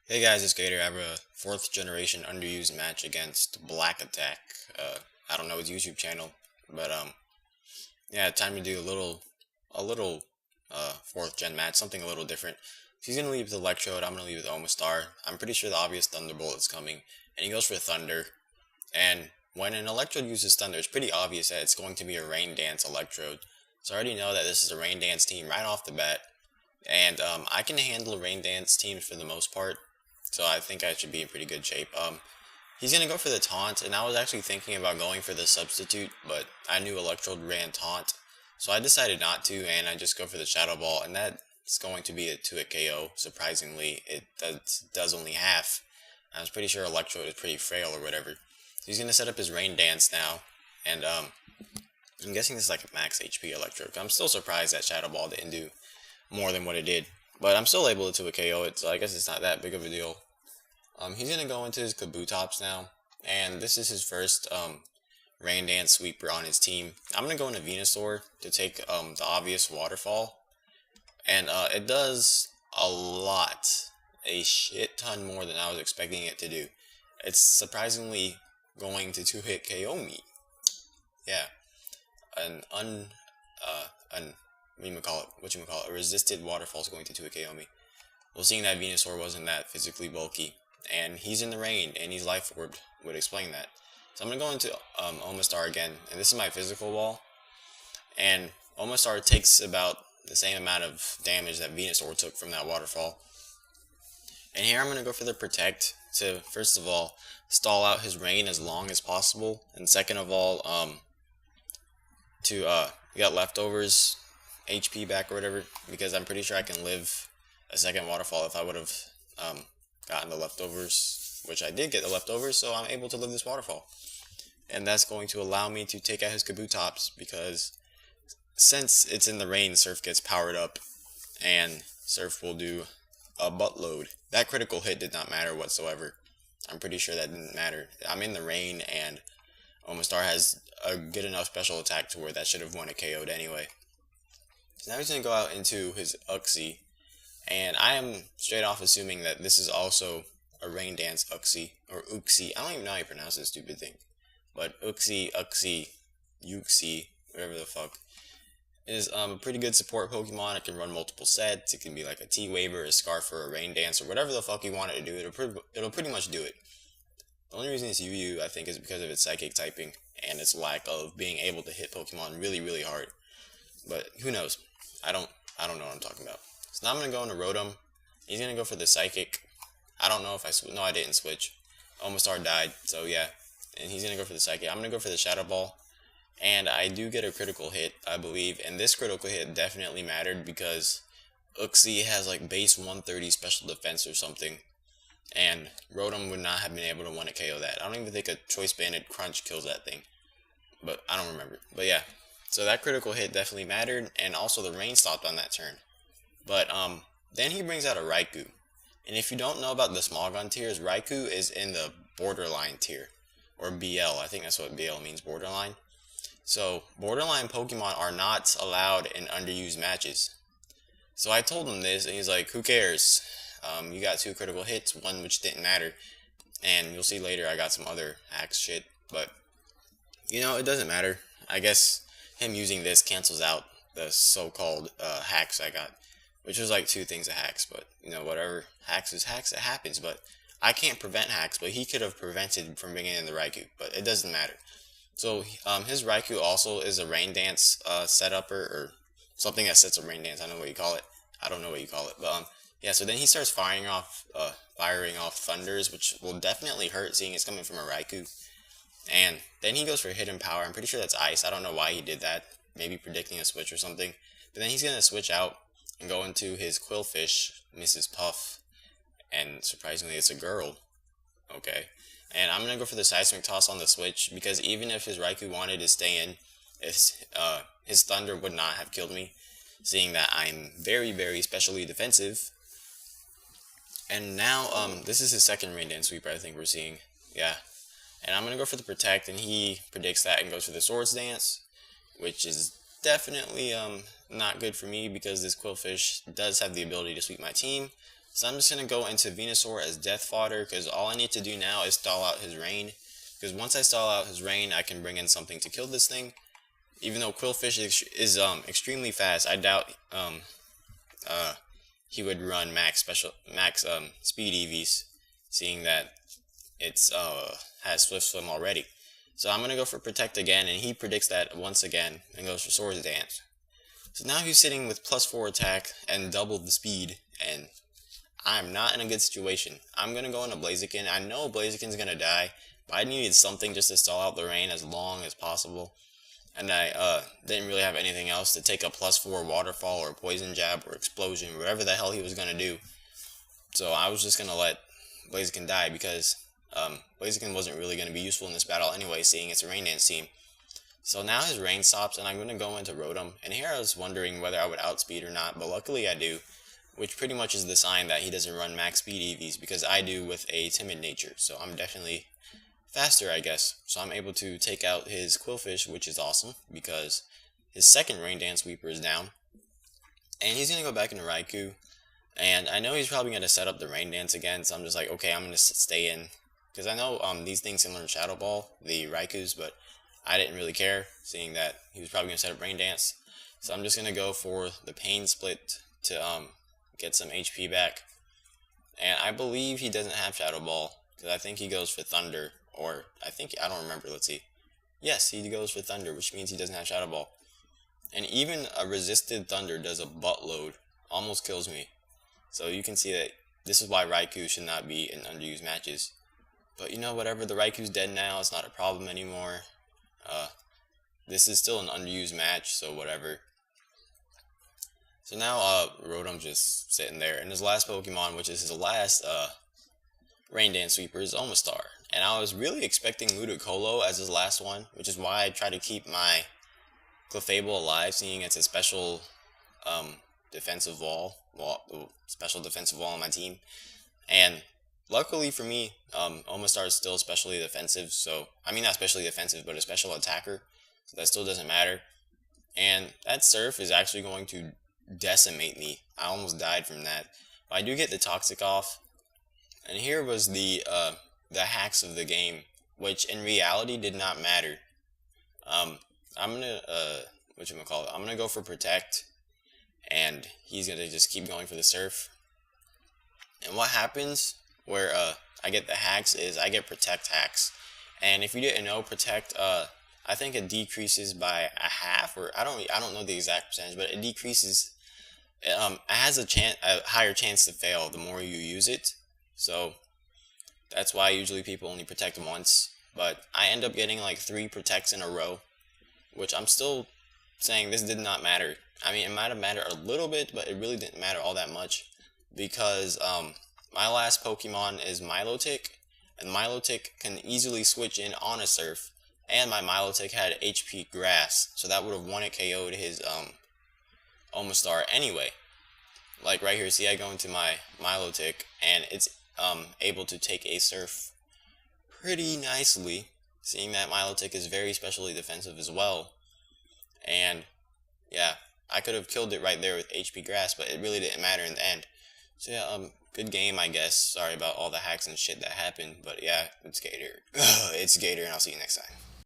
Hey guys, it's Gator. I have a fourth generation underused match against Black Attack. I don't know his YouTube channel, but yeah, time to do a little fourth gen match, something a little different. He's gonna leave with Electrode. I'm gonna leave with Omastar. I'm pretty sure the obvious Thunderbolt is coming, and he goes for Thunder. And when an Electrode uses Thunder, it's pretty obvious that it's going to be a Rain Dance Electrode. So I already know that this is a Rain Dance team right off the bat, and I can handle Rain Dance teams for the most part. So I think I should be in pretty good shape. He's gonna go for the taunt, and I was actually thinking about going for the substitute, but I knew Electrode ran taunt, so I decided not to, and I just go for the Shadow Ball, and that's going to be a 2-hit KO. Surprisingly, it does only half. I was pretty sure Electrode is pretty frail or whatever. So he's gonna set up his Rain Dance now, and I'm guessing this is like a max HP Electrode. I'm still surprised that Shadow Ball didn't do more than what it did, but I'm still able to 2-hit KO it, so I guess it's not that big of a deal. He's gonna go into his Kabutops now, and this is his first Rain Dance sweeper on his team. I'm gonna go into Venusaur to take the obvious Waterfall, and it does a lot, a shit ton more than I was expecting it to do. It's surprisingly going to 2-hit KO me. Yeah, an an what you call it, a resisted Waterfall is going to 2-hit KO me. Well, seeing that Venusaur wasn't that physically bulky, and he's in the rain, and he's Life Orb, would explain that. So I'm going to go into Omastar again, and this is my physical wall, and Omastar takes about the same amount of damage that Venusaur took from that waterfall. And here I'm going to go for the Protect to, first of all, stall out his rain as long as possible, and second of all, to get leftovers HP back or whatever, because I'm pretty sure I can live a second waterfall if I would have gotten the leftovers, which I did get the leftovers, so I'm able to live this waterfall. And that's going to allow me to take out his Kabutops, because since it's in the rain, Surf gets powered up, and Surf will do a buttload. That critical hit did not matter whatsoever. I'm pretty sure that didn't matter. I'm in the rain, and Omastar has a good enough special attack to where that should have won a KO'd anyway. So now he's going to go out into his Uxie, and I am straight off assuming that this is also a Rain Dance Uxie, or Uxie. I don't even know how you pronounce this stupid thing. But Uxie, Uxie, Uxie, whatever the fuck, is a pretty good support Pokemon. It can run multiple sets. It can be like a T-Waver, a Scarf, or a Rain Dance, or whatever the fuck you want it to do. It'll pretty much do it. The only reason it's UU, I think, is because of its Psychic typing and its lack of being able to hit Pokemon really, really hard. But who knows? I don't know what I'm talking about. So now I'm gonna go into Rotom. He's gonna go for the Psychic. I don't know if I no, I didn't switch. Omastar died, so yeah. And he's gonna go for the Psychic. I'm gonna go for the Shadow Ball, and I do get a critical hit, I believe. And this critical hit definitely mattered because Uxie has like base 130 special defense or something, and Rotom would not have been able to win a KO that. I don't even think a Choice Banded Crunch kills that thing, but I don't remember. But yeah, so that critical hit definitely mattered, and also the rain stopped on that turn. But then he brings out a Raikou. And if you don't know about the small gun tiers, Raikou is in the borderline tier, or BL. I think that's what BL means, borderline. So borderline Pokemon are not allowed in underused matches. So I told him this, and he's like, "Who cares? You got 2 critical hits, one which didn't matter." And you'll see later I got some other hacks shit, but it doesn't matter. I guess him using this cancels out the so-called hacks I got, which was like 2 things of hacks, but whatever. Hacks is hacks, it happens, but I can't prevent hacks, but he could have prevented from bringing in the Raikou, but it doesn't matter. So his Raikou also is a Rain Dance setupper, or something that sets a Rain Dance. I don't know what you call it. I don't know what you call it, but yeah. So then he starts firing off thunders, which will definitely hurt, seeing it's coming from a Raikou. And then he goes for Hidden Power. I'm pretty sure that's Ice. I don't know why he did that. Maybe predicting a switch or something. But then he's gonna switch out and go into his Quillfish, Mrs. Puff, and surprisingly, it's a girl. Okay. And I'm going to go for the Seismic Toss on the switch, because even if his Raikou wanted to stay in, his Thunder would not have killed me, seeing that I'm very, very specially defensive. And now, this is his second Rain Dance sweeper I think we're seeing. Yeah. And I'm going to go for the Protect, and he predicts that and goes for the Swords Dance, which is definitely not good for me, because this Quillfish does have the ability to sweep my team. So I'm just going to go into Venusaur as death fodder, because all I need to do now is stall out his rain. Because once I stall out his rain, I can bring in something to kill this thing. Even though Quillfish is extremely fast, I doubt he would run max speed EVs, seeing that it's has Swift Swim already. So I'm gonna go for Protect again, and he predicts that once again and goes for Swords Dance. So now he's sitting with +4 attack and double the speed, and I'm not in a good situation. I'm gonna go into Blaziken. I know Blaziken's gonna die, but I needed something just to stall out the rain as long as possible. And I didn't really have anything else to take a +4 Waterfall or Poison Jab or Explosion, whatever the hell he was gonna do. So I was just gonna let Blaziken die, because Blaziken wasn't really gonna be useful in this battle anyway, seeing it's a Rain Dance team. So now his rain stops, and I'm gonna go into Rotom. And here I was wondering whether I would outspeed or not, but luckily I do, which pretty much is the sign that he doesn't run max speed EVs, because I do with a timid nature. So I'm definitely faster, I guess. So I'm able to take out his Quillfish, which is awesome, because his second Rain Dance Sweeper is down. And he's going to go back into Raikou. And I know he's probably going to set up the Rain Dance again, so I'm just like, okay, I'm going to stay in. Because I know these things can learn Shadow Ball, the Raikous, but I didn't really care, seeing that he was probably going to set up Rain Dance. So I'm just going to go for the Pain Split to get some HP back. And I believe he doesn't have Shadow Ball, because I think he goes for Thunder. Or, I don't remember, let's see. Yes, he goes for Thunder, which means he doesn't have Shadow Ball. And even a resisted Thunder does a buttload. Almost kills me. So you can see that this is why Raikou should not be in underused matches. But you know, whatever, the Raikou's dead now, it's not a problem anymore. This is still an underused match, so whatever. So now, Rotom's just sitting there, and his last Pokemon, which is his last, Rain Dance Sweeper, is Omastar. And I was really expecting Ludicolo as his last one, which is why I try to keep my Clefable alive, seeing it's a special defensive wall, special defensive wall on my team. And luckily for me, Omastar is still specially defensive, so, I mean not specially defensive, but a special attacker, so that still doesn't matter. And that Surf is actually going to decimate me. I almost died from that. But I do get the Toxic off. And here was the hacks of the game, which in reality did not matter. I'm gonna I'm gonna go for Protect, and he's gonna just keep going for the Surf. And what happens where I get the hacks is I get Protect hacks. And if you didn't know, Protect I think it decreases by a half, or I don't know the exact percentage, but it decreases. It has a higher chance to fail the more you use it. So that's why usually people only protect once. But I end up getting like 3 protects in a row, which I'm still saying this did not matter. I mean, it might have mattered a little bit, but it really didn't matter all that much, because my last Pokemon is Milotic, and Milotic can easily switch in on a Surf, and my Milotic had HP Grass, so that would have 1-hit KO'd his Omastar anyway. Like right here, see, I go into my Milotic, and it's able to take a Surf pretty nicely, seeing that Milotic is very specially defensive as well. And yeah, I could have killed it right there with HP Grass, but it really didn't matter in the end. So yeah, good game, I guess. Sorry about all the hacks and shit that happened, but yeah, itzGator. itzGator, and I'll see you next time.